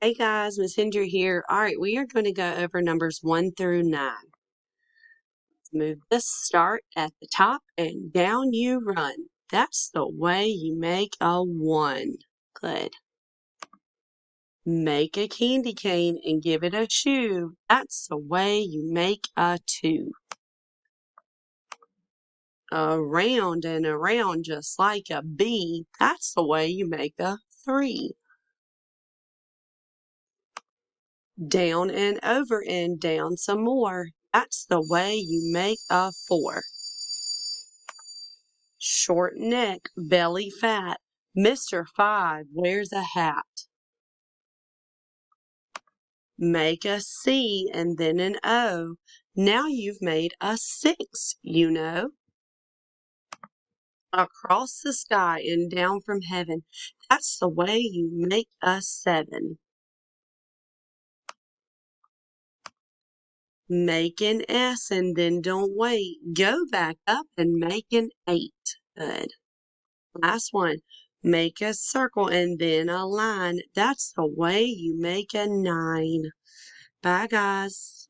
Hey guys, Miss Hendry here. All right, we are going to go over numbers 1 through 9. Move the start at the top and down you run. That's the way you make a 1. Good. Make a candy cane and give it a shoe. That's the way you make a 2. Around and around just like a bee. That's the way you make a 3. Down and over and down some more. That's the way you make a 4. Short neck, belly fat. Mr. 5 wears a hat. Make a C and then an O. Now you've made a 6, you know. Across the sky and down from heaven. That's the way you make a 7. Make an S and then don't wait. Go back up and make an 8. Good. Last one. Make a circle and then a line. That's the way you make a 9. Bye, guys.